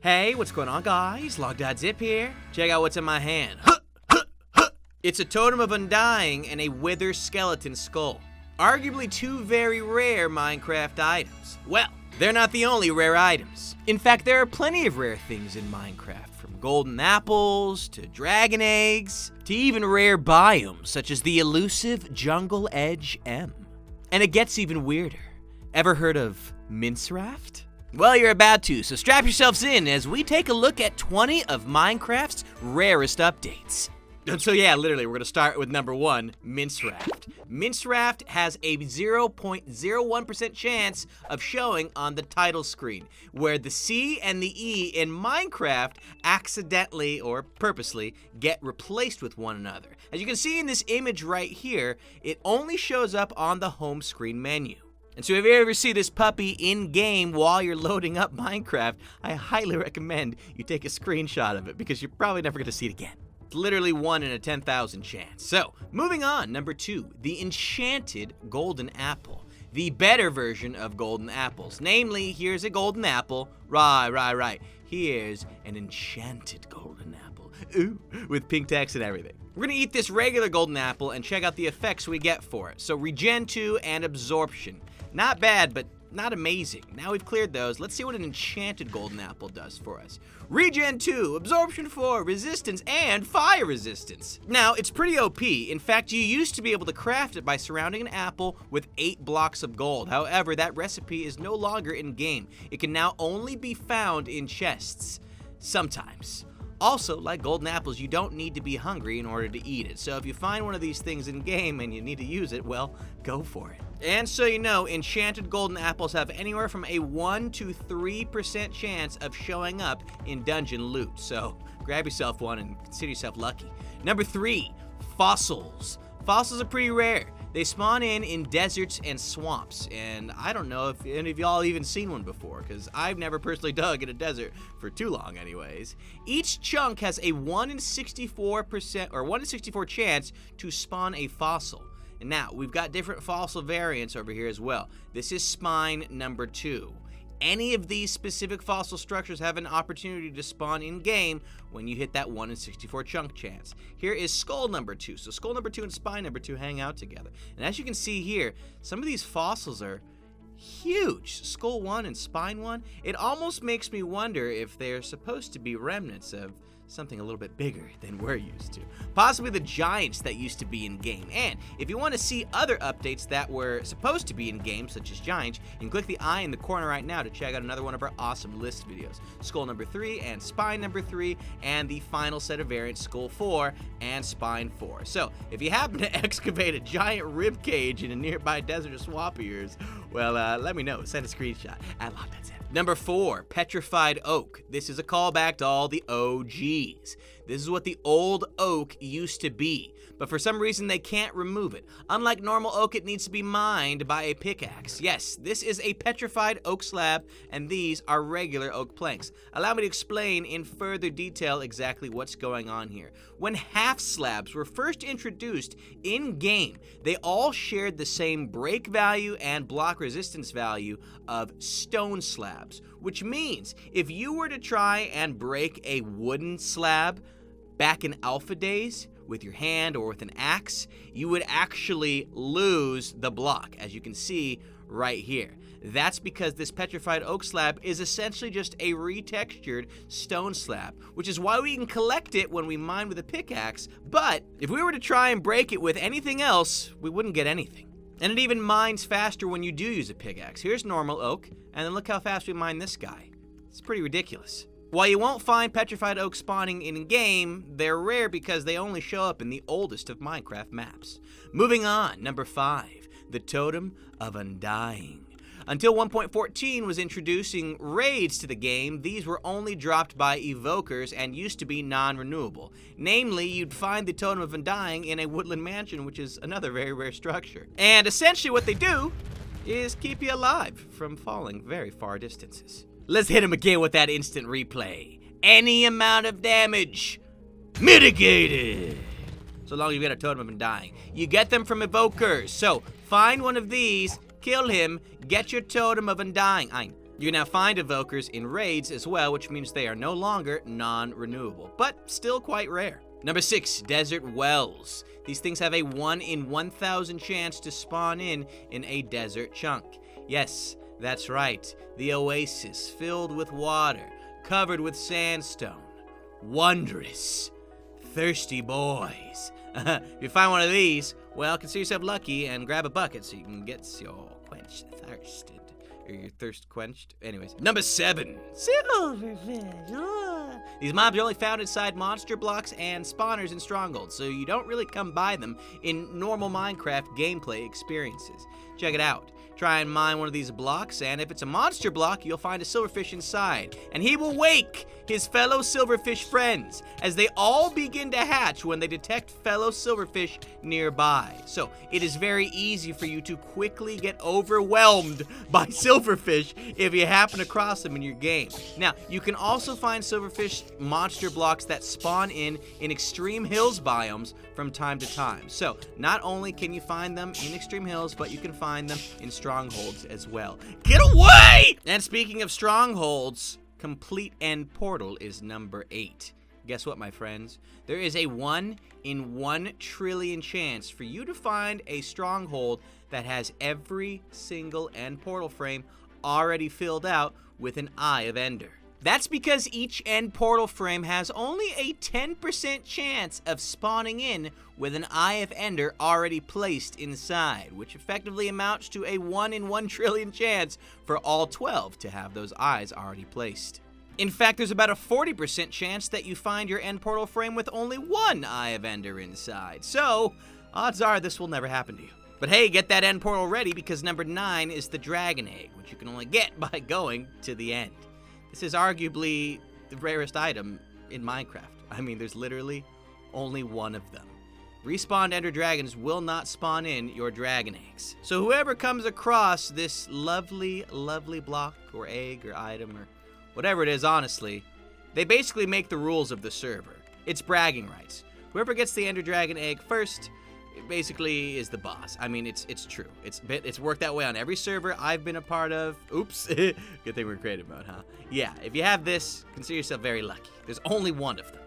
Hey, what's going on, guys? Logdotzip here. Check out what's in my hand. It's a Totem of Undying and a Wither skeleton skull. Arguably two very rare Minecraft items. Well, they're not the only rare items. In fact, there are plenty of rare things in Minecraft, from golden apples to dragon eggs to even rare biomes such as the elusive Jungle Edge M. And it gets even weirder. Ever heard of Mince Raft? Well, you're about to, so strap yourselves in as we take a look at 20 of Minecraft's rarest updates. And so yeah, literally, we're gonna start with number 1, Mince Raft. Mince Raft has a 0.01% chance of showing on the title screen, where the C and the E in Minecraft accidentally or purposely get replaced with one another. As you can see in this image right here, it only shows up on the home screen menu. And so if you ever see this puppy in-game while you're loading up Minecraft, I highly recommend you take a screenshot of it because you're probably never gonna see it again. It's literally 1 in a 10,000 chance. So, moving on, number 2, the Enchanted Golden Apple. The better version of golden apples. Namely, here's a golden apple. Right. Here's an enchanted golden apple. Ooh, with pink text and everything. We're gonna eat this regular golden apple and check out the effects we get for it. So, Regen 2 and Absorption. Not bad, but not amazing. Now we've cleared those, let's see what an enchanted golden apple does for us. Regen 2, Absorption 4, Resistance, and Fire Resistance. Now, it's pretty OP. In fact, you used to be able to craft it by surrounding an apple with 8 blocks of gold. However, that recipe is no longer in-game. It can now only be found in chests. Sometimes. Also, like golden apples, you don't need to be hungry in order to eat it. So if you find one of these things in-game and you need to use it, well, go for it. And so you know, enchanted golden apples have anywhere from a 1 to 3% chance of showing up in dungeon loot. So grab yourself one and consider yourself lucky. Number 3, fossils. Fossils are pretty rare. They spawn in deserts and swamps, and I don't know if any of y'all even seen one before, because I've never personally dug in a desert for too long anyways. Each chunk has a 1 in 64% or 1 in 64 chance to spawn a fossil. And now, we've got different fossil variants over here as well. This is spine number 2. Any of these specific fossil structures have an opportunity to spawn in-game when you hit that 1 in 64 chunk chance. Here is skull number 2. So skull number 2 and spine number 2 hang out together. And as you can see here, some of these fossils are huge. Skull 1 and spine 1. It almost makes me wonder if they're supposed to be remnants of something a little bit bigger than we're used to. Possibly the giants that used to be in game. And if you want to see other updates that were supposed to be in game, such as giants, you can click the eye in the corner right now to check out another one of our awesome list videos. Skull number 3 and spine number 3, and the final set of variants, skull 4 and spine 4. So if you happen to excavate a giant rib cage in a nearby desert or swamp of yours, well, let me know. Send a screenshot. I love that. Number 4, Petrified Oak. This is a callback to all the OGs. This is what the old oak used to be, but for some reason they can't remove it. Unlike normal oak, it needs to be mined by a pickaxe. Yes, this is a petrified oak slab, and these are regular oak planks. Allow me to explain in further detail exactly what's going on here. When half slabs were first introduced in-game, they all shared the same break value and block resistance value of stone slabs, which means if you were to try and break a wooden slab back in alpha days with your hand or with an axe, you would actually lose the block, as you can see right here. That's because this petrified oak slab is essentially just a retextured stone slab, which is why we can collect it when we mine with a pickaxe, but if we were to try and break it with anything else, we wouldn't get anything. And it even mines faster when you do use a pickaxe. Here's normal oak, and then look how fast we mine this guy. It's pretty ridiculous. While you won't find petrified oak spawning in-game, they're rare because they only show up in the oldest of Minecraft maps. Moving on, number 5, the Totem of Undying. Until 1.14 was introducing raids to the game, these were only dropped by evokers and used to be non-renewable. Namely, you'd find the Totem of Undying in a woodland mansion, which is another very rare structure. And essentially what they do is keep you alive from falling very far distances. Let's hit him again with that instant replay. Any amount of damage mitigated. So long as you get a Totem of Undying. You get them from evokers, so find one of these, kill him, get your Totem of Undying. You can now find evokers in raids as well, which means they are no longer non-renewable, but still quite rare. Number 6, desert wells. These things have a 1 in 1,000 chance to spawn in a desert chunk. Yes, that's right, the oasis filled with water, covered with sandstone. Wondrous. Thirsty boys. If you find one of these, well, consider yourself lucky and grab a bucket so you can get your thirsted. Or your thirst quenched. Anyways. Number 7. Silverfish. These mobs are only found inside monster blocks and spawners in strongholds, so you don't really come by them in normal Minecraft gameplay experiences. Check it out. Try and mine one of these blocks, and if it's a monster block, you'll find a silverfish inside. And he will wake his fellow silverfish friends as they all begin to hatch when they detect fellow silverfish nearby. So it is very easy for you to quickly get overwhelmed by silverfish if you happen across them in your game. Now, you can also find silverfish monster blocks that spawn in extreme hills biomes from time to time. So not only can you find them in extreme hills, but you can find them in strongholds as well. Get away! And speaking of strongholds, complete end portal is number 8. Guess what, my friends? There is a 1 in 1 trillion chance for you to find a stronghold that has every single end portal frame already filled out with an Eye of Ender. That's because each end portal frame has only a 10% chance of spawning in with an Eye of Ender already placed inside, which effectively amounts to a 1 in 1 trillion chance for all 12 to have those eyes already placed. In fact, there's about a 40% chance that you find your end portal frame with only 1 Eye of Ender inside. So, odds are this will never happen to you. But hey, get that end portal ready because number 9 is the dragon egg, which you can only get by going to the end. This is arguably the rarest item in Minecraft. I mean, there's literally only 1 of them. Respawned ender dragons will not spawn in your dragon eggs. So whoever comes across this lovely, lovely block or egg or item or whatever it is, honestly, they basically make the rules of the server. It's bragging rights. Whoever gets the ender dragon egg first, it basically is the boss. I mean, it's true. It's worked that way on every server I've been a part of. Oops. Good thing we're creative mode, huh? Yeah, if you have this, consider yourself very lucky. There's only 1 of them,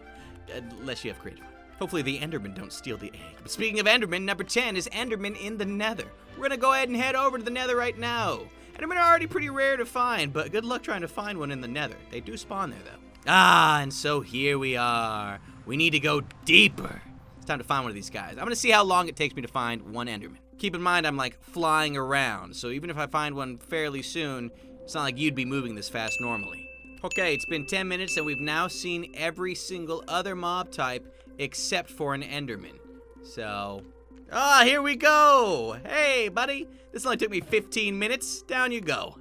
unless you have creative mode. Hopefully the Enderman don't steal the egg. But speaking of Enderman, number 10 is Enderman in the Nether. We're gonna go ahead and head over to the Nether right now. Endermen are already pretty rare to find, but good luck trying to find one in the Nether. They do spawn there, though. Ah, and so here we are. We need to go deeper. It's time to find one of these guys. I'm gonna see how long it takes me to find 1 Enderman. Keep in mind, I'm like flying around, so even if I find one fairly soon, it's not like you'd be moving this fast normally. Okay, it's been 10 minutes and we've now seen every single other mob type except for an Enderman. So, here we go. Hey, buddy. This only took me 15 minutes. Down you go.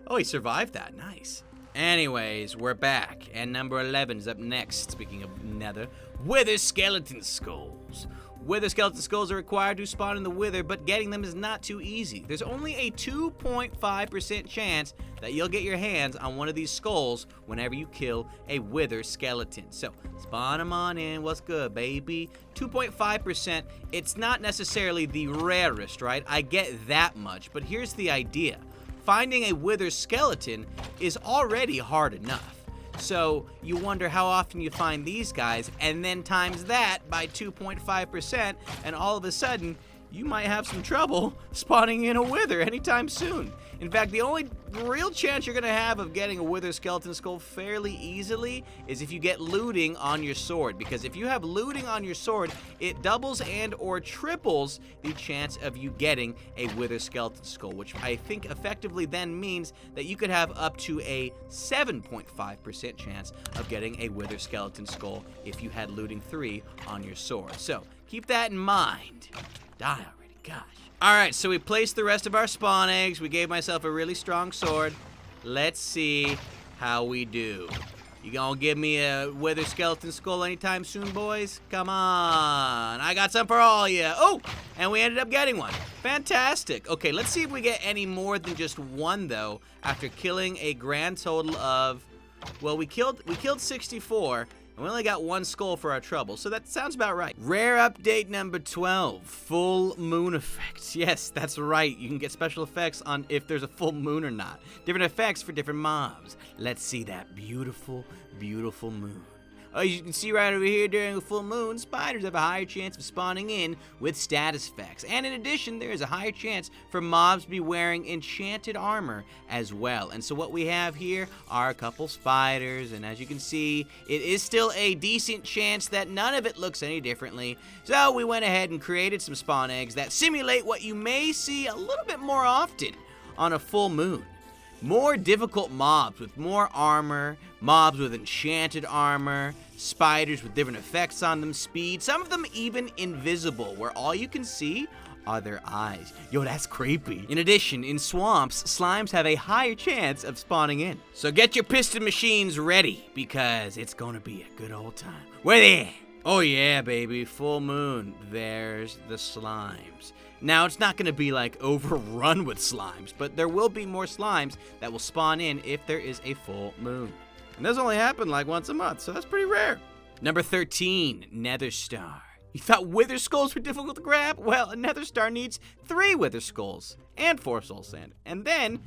Oh, he survived that. Nice. Anyways, we're back, and number 11 is up next. Speaking of Nether, Wither skeleton skulls. Wither skeleton skulls are required to spawn in the Wither, but getting them is not too easy. There's only a 2.5% chance that you'll get your hands on one of these skulls whenever you kill a Wither skeleton. So, spawn them on in. What's good, baby? 2.5%. It's not necessarily the rarest, right? I get that much, but here's the idea. Finding a Wither skeleton is already hard enough. So you wonder how often you find these guys, and then times that by 2.5%, and all of a sudden, you might have some trouble spawning in a Wither anytime soon. In fact, the only real chance you're gonna have of getting a Wither skeleton skull fairly easily is if you get looting on your sword, because if you have looting on your sword, it doubles and or triples the chance of you getting a Wither skeleton skull, which I think effectively then means that you could have up to a 7.5% chance of getting a Wither skeleton skull if you had looting 3 on your sword. So keep that in mind. Die already, gosh. Alright, so we placed the rest of our spawn eggs. We gave myself a really strong sword. Let's see how we do. You gonna give me a Wither skeleton skull anytime soon, boys? Come on. I got some for all of you. Oh, and we ended up getting one. Fantastic. Okay, let's see if we get any more than just 1, though, after killing a grand total of... Well, we killed 64, And we only got 1 skull for our trouble, so that sounds about right. Rare update number 12, full moon effects. Yes, that's right. You can get special effects on if there's a full moon or not. Different effects for different mobs. Let's see that beautiful, beautiful moon. Oh, you can see right over here during a full moon, spiders have a higher chance of spawning in with status effects. And in addition, there is a higher chance for mobs to be wearing enchanted armor as well. And so what we have here are a couple spiders, and as you can see, it is still a decent chance that none of it looks any differently. So we went ahead and created some spawn eggs that simulate what you may see a little bit more often on a full moon. More difficult mobs with more armor, mobs with enchanted armor, spiders with different effects on them, speed, some of them even invisible, where all you can see are their eyes. Yo, that's creepy. In addition, in swamps, slimes have a higher chance of spawning in. So get your piston machines ready, because it's gonna be a good old time. Where they at? Oh yeah, baby, full moon. There's the slimes. Now, it's not going to be like overrun with slimes, but there will be more slimes that will spawn in if there is a full moon. And those only happen like once a month, so that's pretty rare. Number 13, Nether Star. You thought wither skulls were difficult to grab? Well, a Nether Star needs 3 wither skulls and 4 soul sand. And then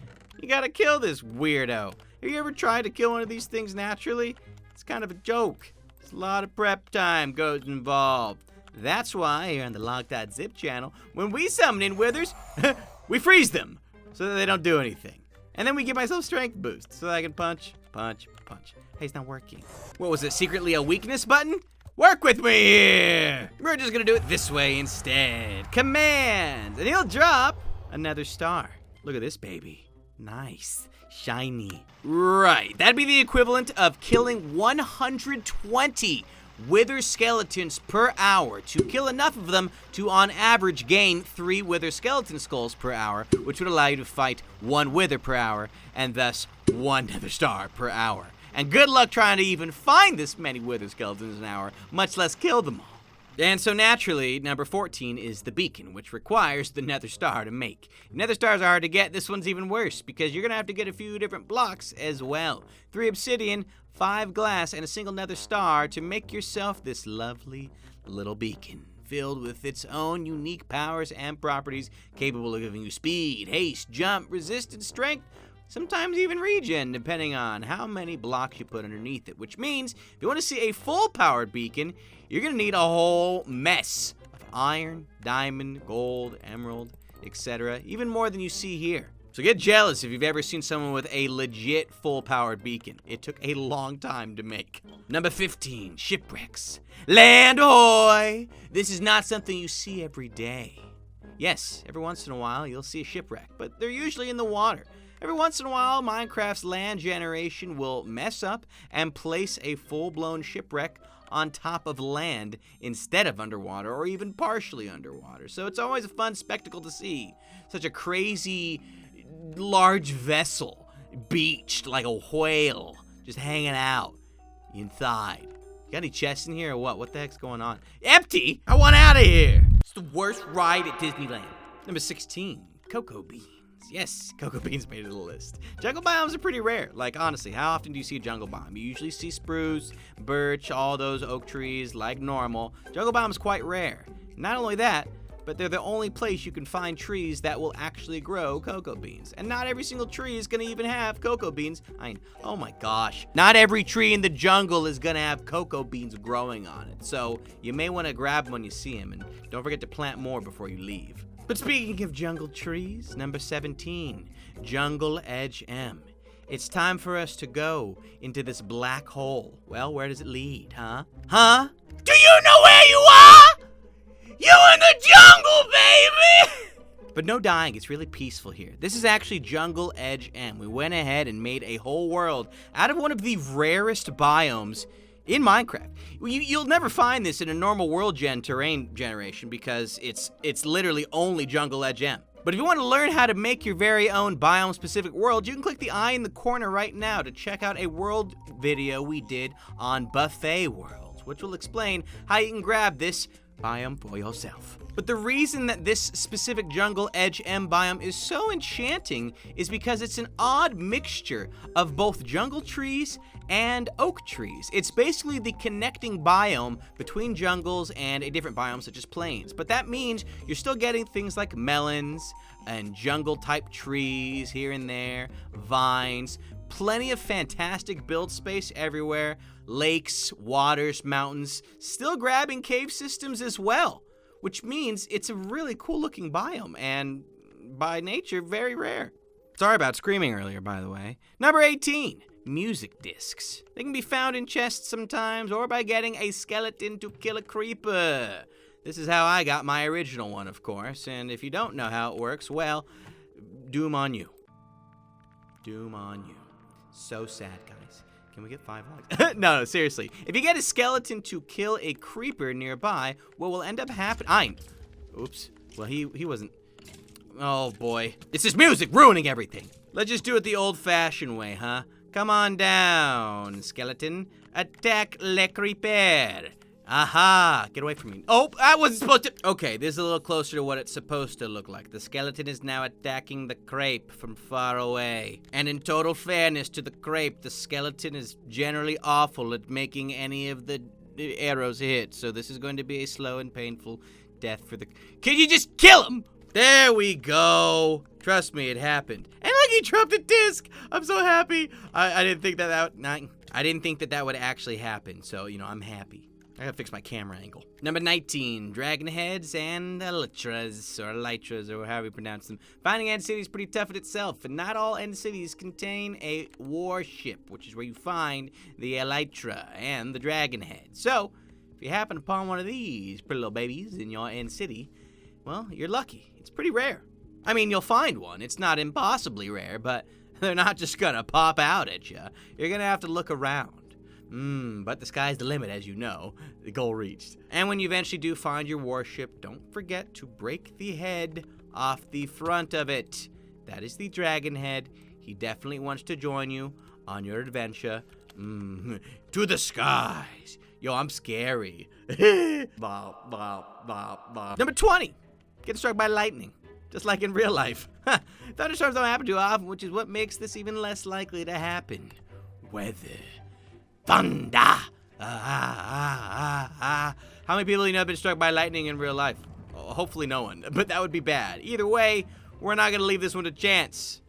you gotta kill this weirdo. Have you ever tried to kill one of these things naturally? It's kind of a joke. There's a lot of prep time goes involved. That's why here on the Logdotzip channel, when we summon in withers, we freeze them so that they don't do anything. And then we give myself strength boost so that I can punch, punch, punch. Hey, it's not working. What was it, secretly a weakness button? Work with me here! We're just gonna do it this way instead. Command! And he'll drop another star. Look at this baby. Nice. Shiny. Right, that'd be the equivalent of killing 120 wither skeletons per hour to kill enough of them to, on average, gain 3 wither skeleton skulls per hour, which would allow you to fight 1 wither per hour, and thus 1 nether star per hour. And good luck trying to even find this many wither skeletons an hour, much less kill them all. And so naturally, number 14 is the beacon, which requires the nether star to make. Nether stars are hard to get. This one's even worse, because you're gonna have to get a few different blocks as well. 3 obsidian, 5 glass, and a single nether star to make yourself this lovely little beacon, filled with its own unique powers and properties, capable of giving you speed, haste, jump, resistance, strength, sometimes even regen, depending on how many blocks you put underneath it, which means if you want to see a full-powered beacon, you're going to need a whole mess of iron, diamond, gold, emerald, etc., even more than you see here. So get jealous if you've ever seen someone with a legit full-powered beacon. It took a long time to make. Number 15, Shipwrecks. Land ahoy! This is not something you see every day. Yes, every once in a while you'll see a shipwreck, but they're usually in the water. Every once in a while, Minecraft's land generation will mess up and place a full-blown shipwreck on top of land instead of underwater, or even partially underwater. So it's always a fun spectacle to see. Such a crazy, large vessel beached like a whale, just hanging out inside. You got any chests in here or what? What the heck's going on? Empty? I want out of here! It's the worst ride at Disneyland. Number 16, cocoa beans. Yes, cocoa beans made it to the list. Jungle biomes are pretty rare. Like, honestly, how often do you see a jungle biome? You usually see spruce, birch, all those oak trees like normal. Jungle biomes quite rare. Not only that, but they're the only place you can find trees that will actually grow cocoa beans. And not every single tree is gonna even have cocoa beans. I mean, oh my gosh. Not every tree in the jungle is gonna have cocoa beans growing on it. So you may wanna grab them when you see them, and don't forget to plant more before you leave. But speaking of jungle trees, number 17, Jungle Edge M. It's time for us to go into this black hole. Well, where does it lead, huh? Huh? Do you know where you are? You in the jungle, baby! But no dying, it's really peaceful here. This is actually Jungle Edge M. We went ahead and made a whole world out of one of the rarest biomes in Minecraft. You'll never find this in a normal world terrain generation because it's literally only Jungle Edge M. But if you want to learn how to make your very own biome-specific world, you can click the eye in the corner right now to check out a world video we did on Buffet Worlds, which will explain how you can grab this biome for yourself. But the reason that this specific Jungle Edge M biome is so enchanting is because it's an odd mixture of both jungle trees and oak trees. It's basically the connecting biome between jungles and a different biome such as plains. But that means you're still getting things like melons and jungle-type trees here and there, vines, plenty of fantastic build space everywhere, lakes, waters, mountains, still grabbing cave systems as well, which means it's a really cool-looking biome and, by nature, very rare. Sorry about screaming earlier, by the way. Number 18, music discs. They can be found in chests sometimes, or by getting a skeleton to kill a creeper. This is how I got my original one, of course, and if you don't know how it works, well, doom on you. Doom on you. So sad, guys. Can we get 5 likes? No, seriously. If you get a skeleton to kill a creeper nearby, what will end up happening? Oops. Well, he wasn't. Oh, boy. It's this music ruining everything. Let's just do it the old-fashioned way, huh? Come on down, skeleton. Attack le creeper. Aha! Get away from me. Oh, I wasn't supposed to. Okay, this is a little closer to what it's supposed to look like. The skeleton is now attacking the crepe from far away. And in total fairness to the crepe, the skeleton is generally awful at making any of the arrows hit. So this is going to be a slow and painful death for the. Can you just kill him? There we go. Trust me, it happened. And look, he dropped a disc. I'm so happy. I didn't think I didn't think that would actually happen. So, you know, I'm happy. I gotta fix my camera angle. Number 19, dragon heads and elytras, or however you pronounce them. Finding end cities is pretty tough in itself, and not all end cities contain a warship, which is where you find the elytra and the dragon head. So, if you happen upon one of these pretty little babies in your end city, well, you're lucky. It's pretty rare. I mean, you'll find one. It's not impossibly rare, but they're not just gonna pop out at you. You're gonna have to look around. But the sky's the limit, as you know. The goal reached. And when you eventually do find your warship, don't forget to break the head off the front of it. That is the dragon head. He definitely wants to join you on your adventure. To the skies. Yo, I'm scary. Number 20. Get struck by lightning. Just like in real life. Thunderstorms don't happen too often, which is what makes this even less likely to happen. Weather. Thunder! How many people you know have been struck by lightning in real life? Oh, hopefully no one, but that would be bad. Either way, we're not gonna leave this one to chance.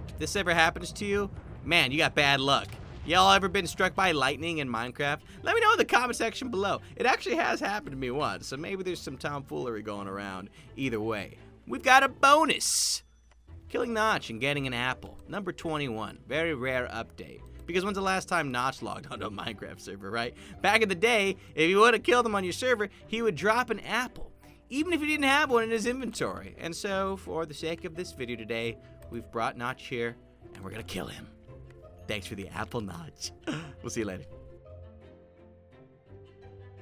If this ever happens to you, man, you got bad luck. Y'all ever been struck by lightning in Minecraft? Let me know in the comment section below. It actually has happened to me once, so maybe there's some tomfoolery going around. Either way, we've got a bonus. Killing Notch and getting an apple. Number 21, very rare update. Because when's the last time Notch logged onto a Minecraft server, right? Back in the day, if you would have killed him on your server, he would drop an apple, even if he didn't have one in his inventory. And so, for the sake of this video today, we've brought Notch here, and we're gonna kill him. Thanks for the apple, Notch. We'll see you later.